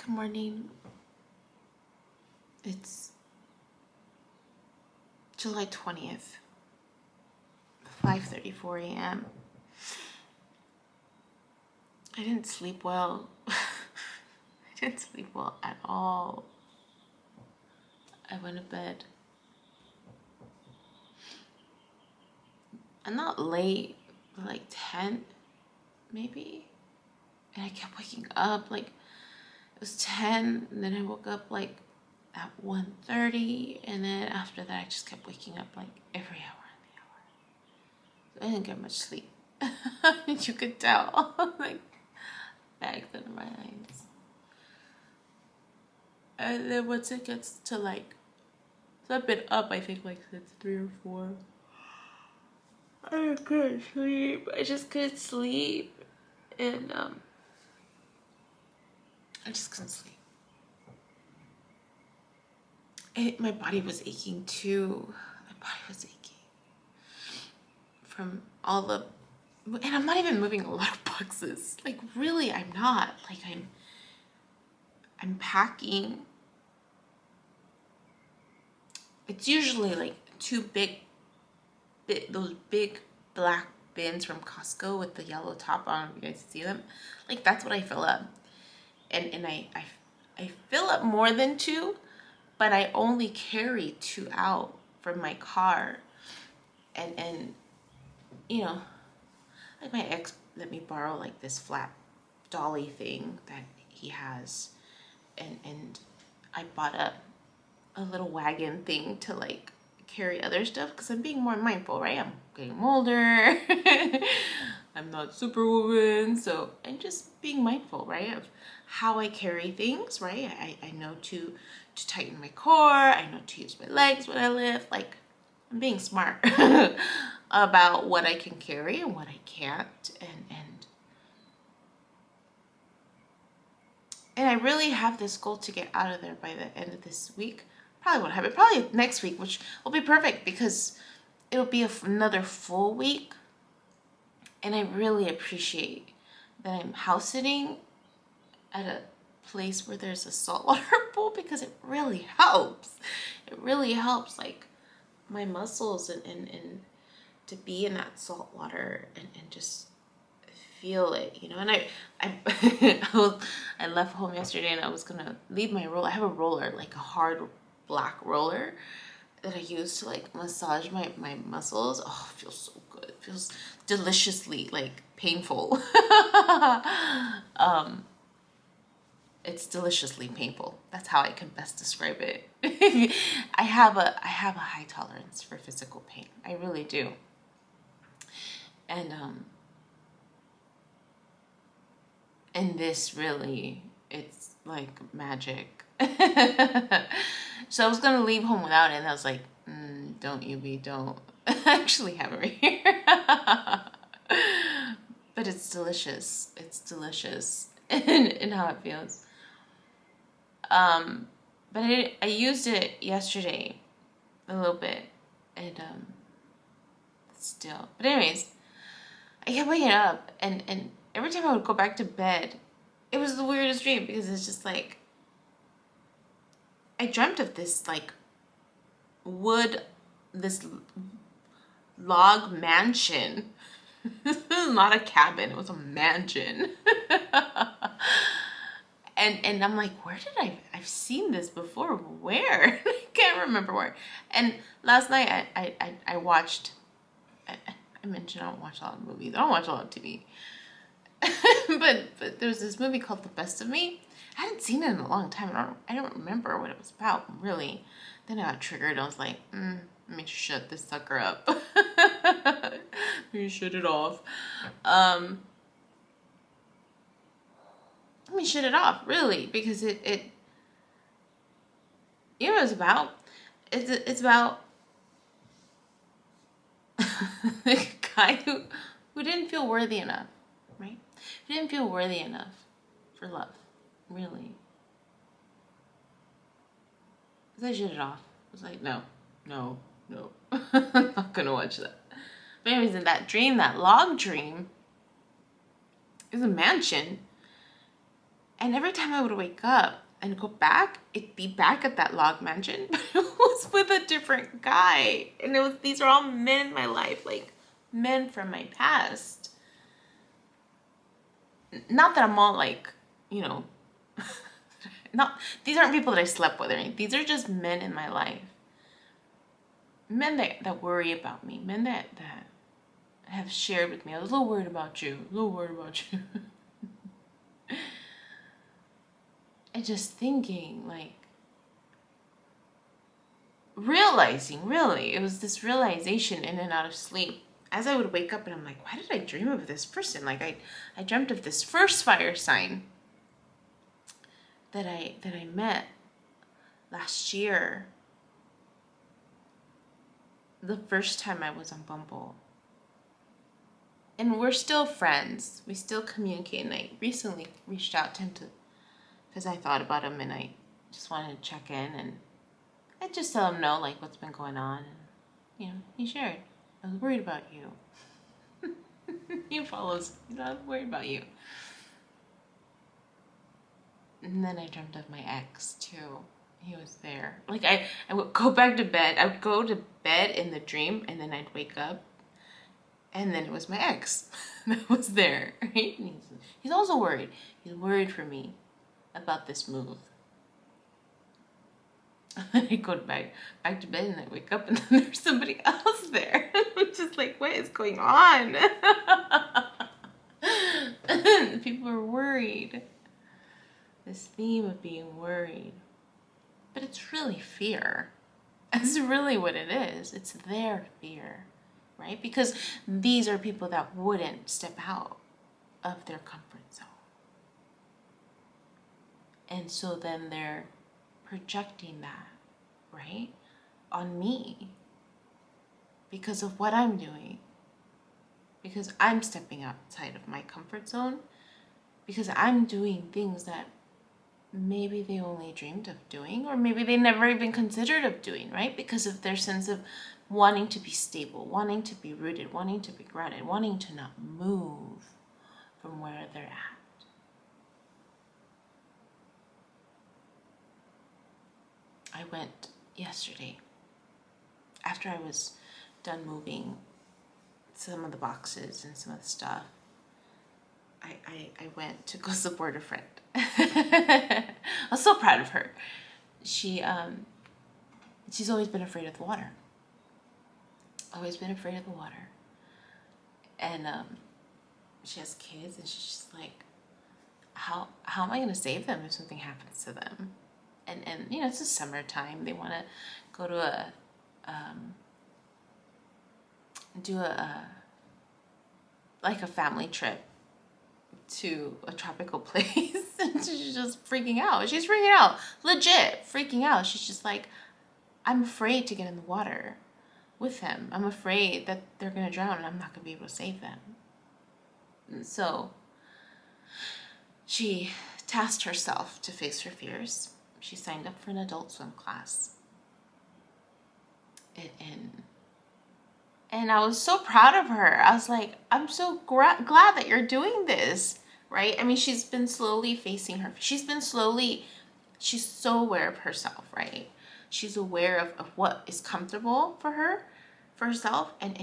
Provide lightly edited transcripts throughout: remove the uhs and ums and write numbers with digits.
Good morning. It's July 20th, 5:34 a.m. I didn't sleep well. I didn't sleep well at all. I went to bed. I'm not late, but like 10 maybe. And I kept waking up like it was 10, and then I woke up like at 1:30, and then after that I just kept waking up like every hour in the hour. So I didn't get much sleep. You could tell. Like bags under my eyes. And then once it gets to like, so I've been up I think like since 3 or 4. I couldn't sleep. I just couldn't sleep. And I just couldn't sleep. My body was aching too. My body was aching from all the, and I'm not even moving a lot of boxes. Like really, I'm not. Like I'm packing. It's usually like those big black bins from Costco with the yellow top on. You guys see them? Like that's what I fill up, and I fill up more than 2. But I only carry 2 out from my car. And you know, like my ex let me borrow like this flat dolly thing that he has. And I bought a little wagon thing to like carry other stuff because I'm being more mindful, right? I'm getting older. I'm not superwoman. So I'm just being mindful, right? Of how I carry things, right? I know to tighten my core. I know to use my legs when I lift. Like I'm being smart about what I can carry and what I can't. And I really have this goal to get out of there by the end of this week. Probably won't happen. Probably next week, which will be perfect because it'll be another full week. And I really appreciate that I'm house sitting at a place where there's a saltwater pool because it really helps. It really helps like my muscles and to be in that salt water and just feel it, you know. And I left home yesterday and I was gonna leave my roller. I have a roller, like a hard black roller that I use to like massage my muscles. Oh, it feels so good. It feels deliciously like painful. It's deliciously painful. That's how I can best describe it. I have a high tolerance for physical pain. I really do. And this really, it's like magic. So I was gonna leave home without it, and I was like, don't you be, don't. I actually have it right here. But it's delicious. It's delicious in how it feels. But I used it yesterday a little bit, and still. But anyways, I kept waking up, and every time I would go back to bed, it was the weirdest dream because it's just like I dreamt of this like this log mansion. Not a cabin, it was a mansion. And I'm like, where did I've seen this before? Where? I can't remember where. And last night I watched, I mentioned I don't watch a lot of movies. I don't watch a lot of TV. but there was this movie called The Best of Me. I hadn't seen it in a long time. I don't remember what it was about, really. Then I got triggered. I was like, let me shut this sucker up. Let me shut it off. Let me shut it off, really, because it you know what it's about? It's about the guy who didn't feel worthy enough, right? Who didn't feel worthy enough for love, really. So I shut it off. I was like, no. I'm not gonna watch that. But anyways, in that dream, that log dream, is a mansion. And every time I would wake up and go back, it'd be back at that log mansion, but it was with a different guy. And these are all men in my life, like men from my past. Not that I'm all like, you know, these aren't people that I slept with or anything. These are just men in my life. Men that worry about me. Men that have shared with me. I was a little worried about you. And just thinking, like, realizing, really, it was this realization in and out of sleep. As I would wake up and I'm like, why did I dream of this person? Like, I dreamt of this first fire sign that I met last year. The first time I was on Bumble. And we're still friends. We still communicate. And I recently reached out to him because I thought about him and I just wanted to check in and I just let him know like what's been going on. And, you know, he shared. I was worried about you. He follows. You know, I was worried about you. And then I dreamt of my ex too. He was there. Like I would go back to bed. I would go to bed in the dream and then I'd wake up. And then it was my ex that was there, right? And he's also worried. He's worried for me about this move. And I go back to bed and I wake up and then there's somebody else there. I'm just like, what is going on? People are worried. This theme of being worried. But it's really fear. That's really what it is. It's their fear. Right? Because these are people that wouldn't step out of their comfort zone. And so then they're projecting that, right, on me because of what I'm doing. Because I'm stepping outside of my comfort zone. Because I'm doing things that maybe they only dreamed of doing, or maybe they never even considered of doing, right? Because of their sense of wanting to be stable, wanting to be rooted, wanting to be grounded, wanting to not move from where they're at. I went yesterday, after I was done moving some of the boxes and some of the stuff, I went to go support a friend. I was so proud of her. She's always been afraid of the water. Always been afraid of the water. And she has kids and she's just like, how am I going to save them if something happens to them? And you know, it's the summertime. They want to go to like a family trip to a tropical place. And she's just freaking out. She's freaking out. Legit freaking out. She's just like, I'm afraid to get in the water with them. I'm afraid that they're going to drown and I'm not going to be able to save them. And so she tasked herself to face her fears. She signed up for an adult swim class. And I was so proud of her. I was like, I'm so glad that you're doing this, right? I mean, she's been slowly facing her. She's so aware of herself, right? She's aware of what is comfortable for herself. And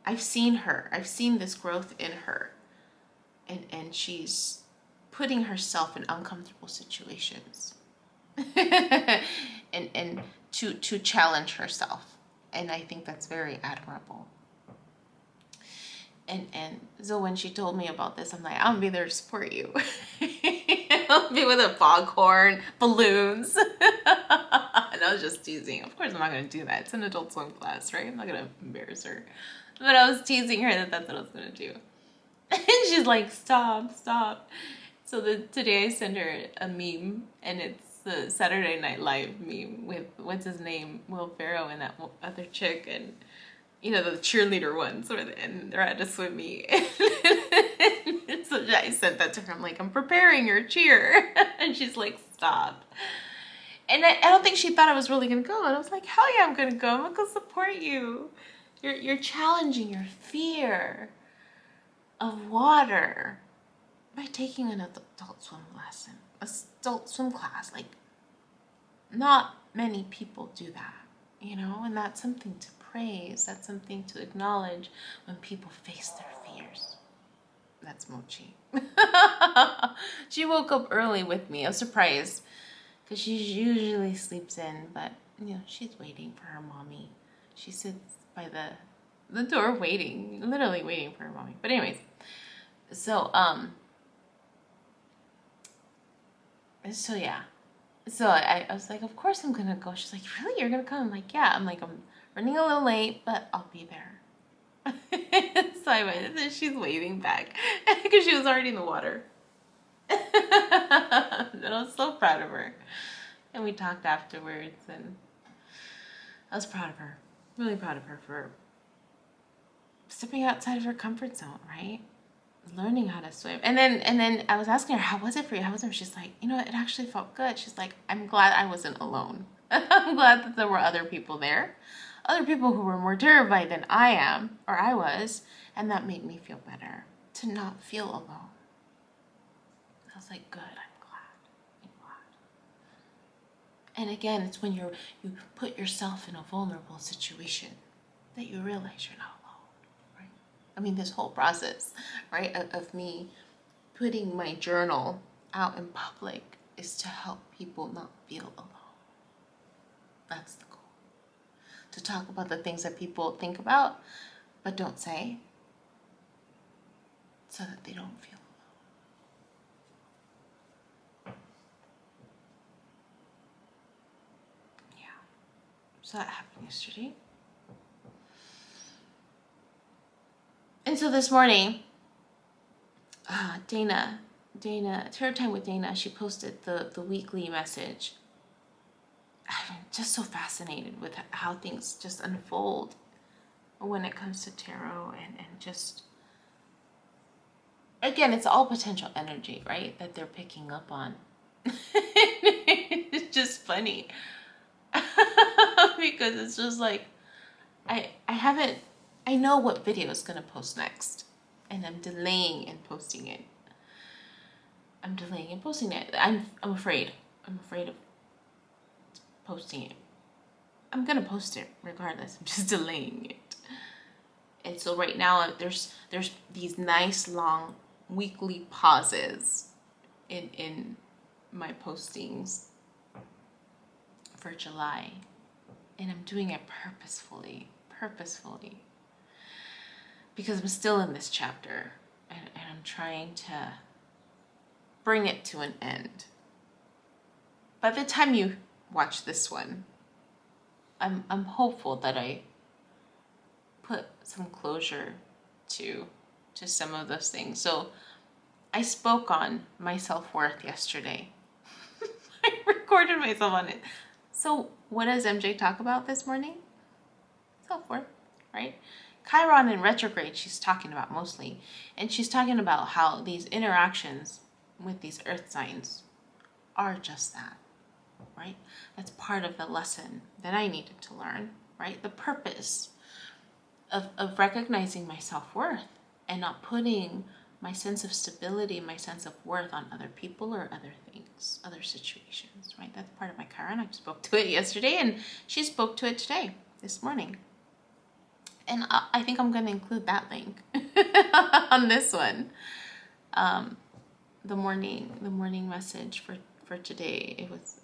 I've seen this growth in her. And she's putting herself in uncomfortable situations. and to challenge herself. And I think that's very admirable. And so when she told me about this, I'm like, I'm gonna be there to support you. I'll be with a foghorn, balloons. And I was just teasing. Of course I'm not gonna do that. It's an adult swim class, right? I'm not gonna embarrass her. But I was teasing her that that's what I was gonna do. And she's like, stop. So today I sent her a meme, and it's the Saturday Night Live meme with, what's his name, Will Ferrell and that other chick, and you know, the cheerleader ones, and they're at a swim meet. So I sent that to her. I'm like, I'm preparing your cheer. And she's like, stop. And I don't think she thought I was really gonna go. And I was like, hell yeah, I'm gonna go. I'm gonna go support you. You're challenging your fear of water. by taking an adult swim lesson, adult swim class. Like, not many people do that, you know, and that's something to praise. That's something to acknowledge when people face their fears. That's Mochi. She woke up early with me. I was surprised because she usually sleeps in, but you know, she's waiting for her mommy. She sits by the door waiting, literally waiting for her mommy. But anyways, so yeah. So I was like, of course I'm gonna go. She's like, really? You're gonna come? I'm like, yeah. I'm like, I'm running a little late, but I'll be there. So I went, and then she's waving back because she was already in the water. And I was so proud of her. And we talked afterwards, and I was proud of her. Really proud of her for stepping outside of her comfort zone, right? Learning how to swim. And then I was asking her, how was it for you? How was it? She's like, you know, it actually felt good. She's like, I'm glad I wasn't alone. I'm glad that there were other people there. Other people who were more terrified than I am, or I was, and that made me feel better to not feel alone. I was like, good, I'm glad. And again, it's when you put yourself in a vulnerable situation that you realize you're not alone, right? I mean, this whole process, right, of me putting my journal out in public is to help people not feel alone. That's the goal. To talk about the things that people think about but don't say, so that they don't feel alone. Yeah. So that happened yesterday. And so this morning, Dana, Tarot Time with Dana, she posted the weekly message. I'm just so fascinated with how things just unfold when it comes to tarot, and just, again, it's all potential energy, right, that they're picking up on. It's just funny because it's just like I know what video is gonna post next, and I'm delaying in posting it. I'm afraid of posting it. I'm gonna post it regardless. I'm just delaying it. And so right now there's these nice long weekly pauses in my postings for July. And I'm doing it purposefully. Because I'm still in this chapter, and I'm trying to bring it to an end. By the time you watch this one, I'm hopeful that I put some closure to some of those things. So I spoke on my self-worth yesterday. I recorded myself on it. So what does MJ talk about this morning? Self-worth, right? Chiron in retrograde, she's talking about mostly. And she's talking about how these interactions with these earth signs are just that, right? That's part of the lesson that I needed to learn, right? The purpose of recognizing my self-worth and not putting my sense of stability, my sense of worth on other people or other things, other situations, right? That's part of my Chiron. I spoke to it yesterday, and she spoke to it today, this morning. And I think I'm going to include that link on this one. The morning message for today, it was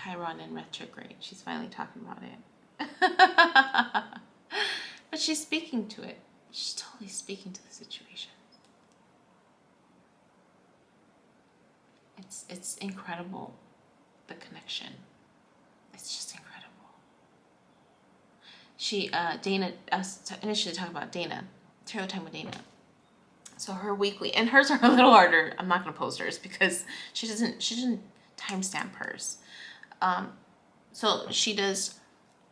Chiron in retrograde. She's finally talking about it. But she's speaking to it. She's totally speaking to the situation. It's incredible, the connection. It's just incredible. Dana, I was initially talking about Dana, Tarot Time with Dana. So her weekly, and hers are a little harder. I'm not going to post hers because she doesn't timestamp hers. So she does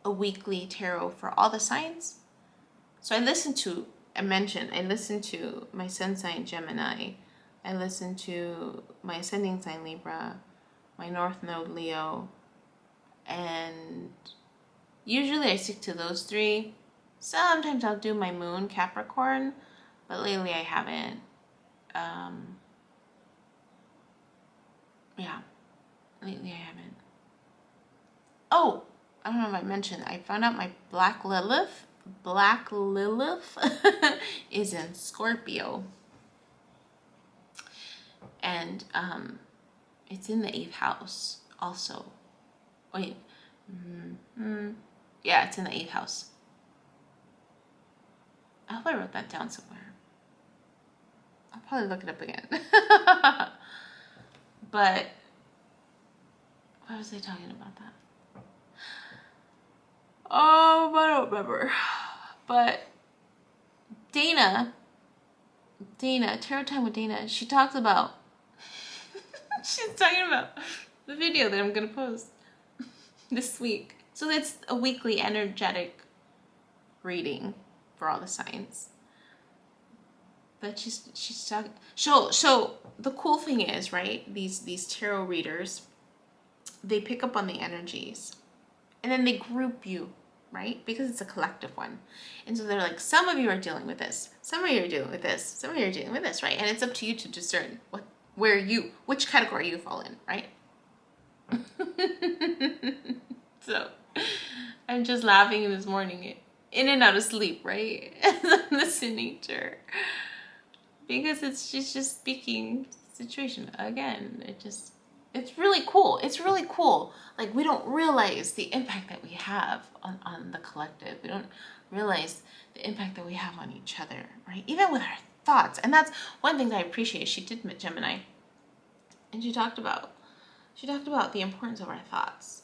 a weekly tarot for all the signs. So I listened to my sun sign Gemini. I listened to my ascending sign Libra, my north node Leo, and usually I stick to those three. Sometimes I'll do my moon Capricorn, but lately I haven't. Yeah, lately I haven't. Oh, I don't know if I mentioned, I found out my Black Lilith is in Scorpio. And it's in the 8th house also. Wait. Yeah, it's in the 8th house. I hope I wrote that down somewhere. I'll probably look it up again. But why was I talking about that? Oh, I don't remember. But Dana, Tarot Time with Dana, she talks about, she's talking about the video that I'm going to post this week. So it's a weekly energetic reading for all the signs. But she's talking, so the cool thing is, right, these tarot readers, they pick up on the energies and then they group you, right? Because it's a collective one. And so they're like, some of you are dealing with this, some of you are dealing with this, some of you are dealing with this, right? And it's up to you to discern which category you fall in, right? So I'm just laughing this morning, in and out of sleep, right? As I'm listening to her. Because she's just speaking situation again. It's really cool. It's really cool. Like, we don't realize the impact that we have on the collective. We don't realize the impact that we have on each other, right? Even with our thoughts. And that's one thing that I appreciate. She did meet Gemini. And she talked about the importance of our thoughts.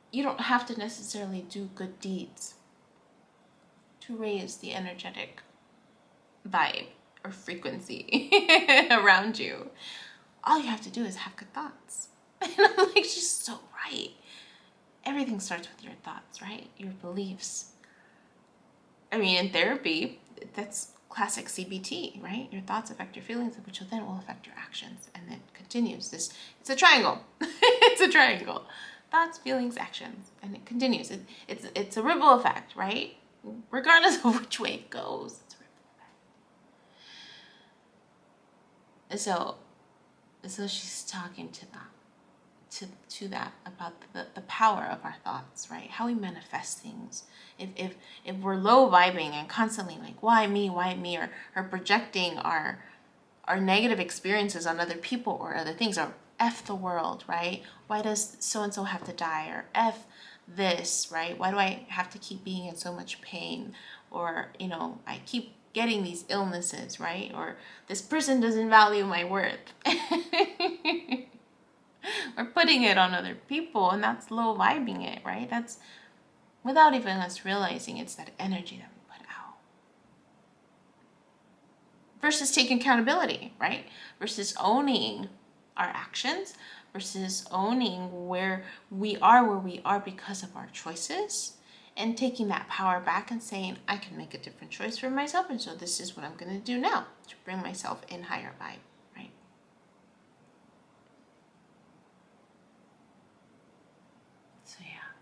You don't have to necessarily do good deeds to raise the energetic vibe or frequency around you. All you have to do is have good thoughts. And I'm like, she's so right. Everything starts with your thoughts, right? Your beliefs. I mean, in therapy, that's classic CBT, right? Your thoughts affect your feelings, which then will affect your actions. And it continues. It's a triangle. It's a triangle. Thoughts, feelings, actions. And it continues. It's a ripple effect, right? Regardless of which way it goes, it's a ripple effect. So she's talking to that about the power of our thoughts, right? How we manifest things. If we're low vibing and constantly like, why me, or projecting our negative experiences on other people or other things, or F the world, right? Why does so-and-so have to die? Or F this, right? Why do I have to keep being in so much pain? Or, I keep getting these illnesses, right? Or this person doesn't value my worth. We're putting it on other people, and that's low vibing it, right? That's without even us realizing it's that energy that we put out. Versus taking accountability, right? Versus owning our actions, versus owning where we are because of our choices, and taking that power back and saying, I can make a different choice for myself, and so this is what I'm going to do now to bring myself in higher vibe, right? So yeah.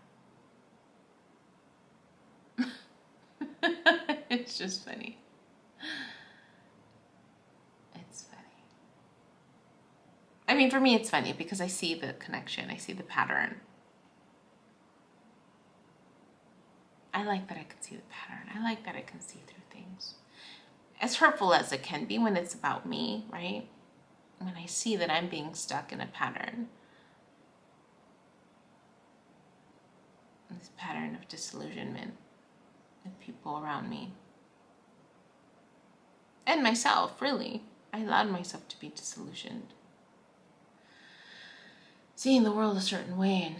It's just funny. It's funny. I mean, for me, it's funny because I see the connection. I see the pattern. I like that I can see the pattern. I like that I can see through things. As hurtful as it can be when it's about me, right? When I see that I'm being stuck in a pattern. This pattern of disillusionment with people around me. And myself, really. I allowed myself to be disillusioned. Seeing the world a certain way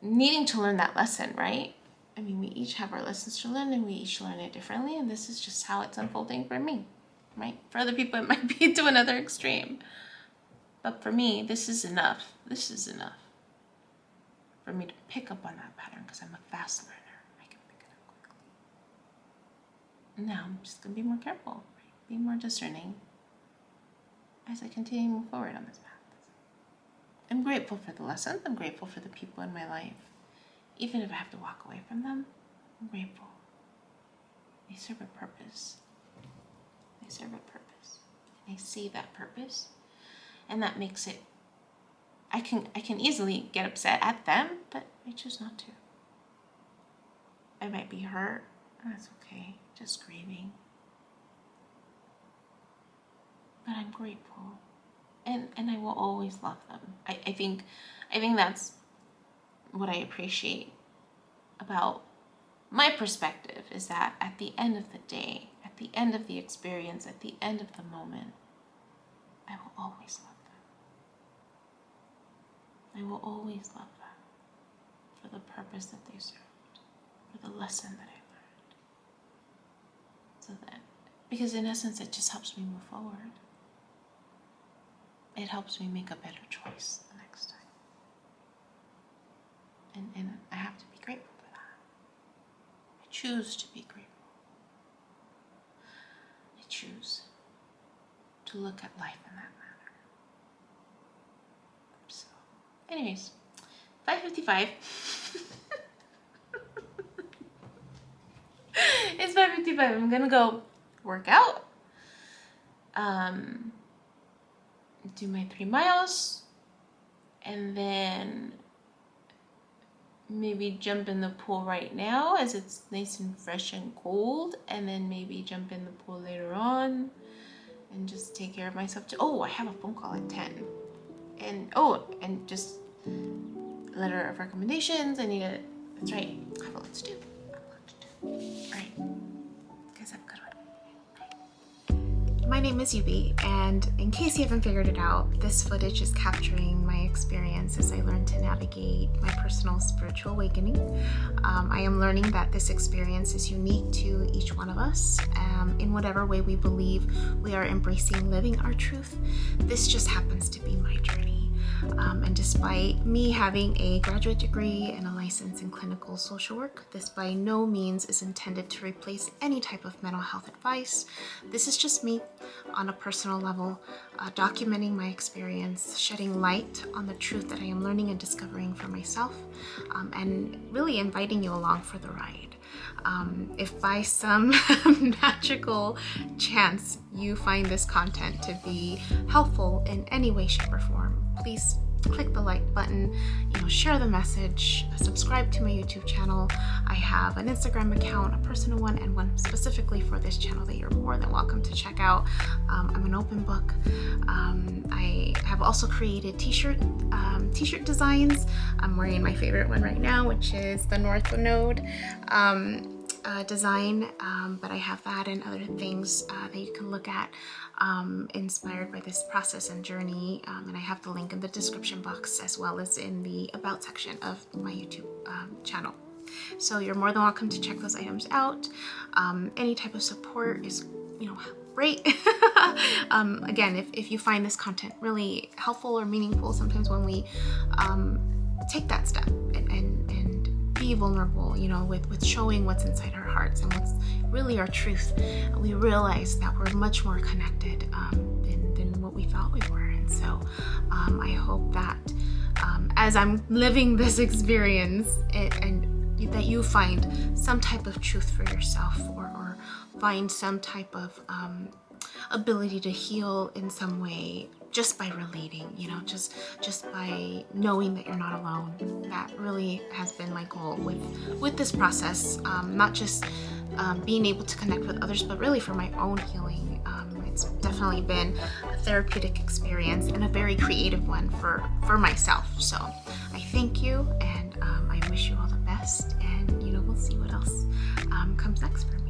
and needing to learn that lesson, right? I mean, we each have our lessons to learn and we each learn it differently, and this is just how it's unfolding for me, right? For other people, it might be to another extreme. But for me, this is enough. This is enough for me to pick up on that pattern because I'm a fast learner. I can pick it up quickly. Now I'm just going to be more careful, right? Be more discerning as I continue to move forward on this path. I'm grateful for the lessons. I'm grateful for the people in my life. Even if I have to walk away from them, I'm grateful. They serve a purpose. They I serve a purpose. And I see that purpose, and that makes it, I can easily get upset at them, but I choose not to. I might be hurt. That's okay. Just grieving. But I'm grateful. And I will always love them. I think that's what I appreciate about my perspective, is that at the end of the day, at the end of the experience, at the end of the moment, I will always love them. I will always love them for the purpose that they served, for the lesson that I learned. So that, because in essence, it just helps me move forward. It helps me make a better choice the next time. And I have to be grateful for that. I choose to be grateful. I choose to look at life in that manner. So, anyways, 5:55. It's 5:55. I'm gonna go work out. Do my 3 miles, and then maybe jump in the pool right now as it's nice and fresh and cold, and then maybe jump in the pool later on and just take care of myself too. Oh, I have a phone call at 10. And just a letter of recommendations. That's right, I have a lot to do. All right, guys, have a good one. My name is Yubi, and in case you haven't figured it out, this footage is capturing my experience as I learn to navigate my personal spiritual awakening. I am learning that this experience is unique to each one of us. In whatever way we believe we are embracing living our truth, this just happens to be my journey. And despite me having a graduate degree and a license in clinical social work, this by no means is intended to replace any type of mental health advice. This is just me on a personal level, documenting my experience, shedding light on the truth that I am learning and discovering for myself, and really inviting you along for the ride. If by some magical chance you find this content to be helpful in any way, shape, or form, please click the like button, share the message, subscribe to my YouTube channel. I have an Instagram account, a personal one, and one specifically for this channel that you're more than welcome to check out. I'm an open book. I have also created t-shirt designs. I'm wearing my favorite one right now, which is the North Node design, but I have that and other things that you can look at inspired by this process and journey, and I have the link in the description box as well as in the about section of my YouTube channel. So you're more than welcome to check those items out. Any type of support is great. Again, if you find this content really helpful or meaningful, sometimes when we take that step and be vulnerable, with showing what's inside our hearts and what's really our truth, we realize that we're much more connected than what we thought we were. And so I hope that as I'm living this experience and that you find some type of truth for yourself, or find some type of ability to heal in some way just by relating, just by knowing that you're not alone. That really has been my goal with this process, not just being able to connect with others, but really for my own healing. It's definitely been a therapeutic experience and a very creative one for myself. So I thank you, and I wish you all the best, and we'll see what else comes next for me.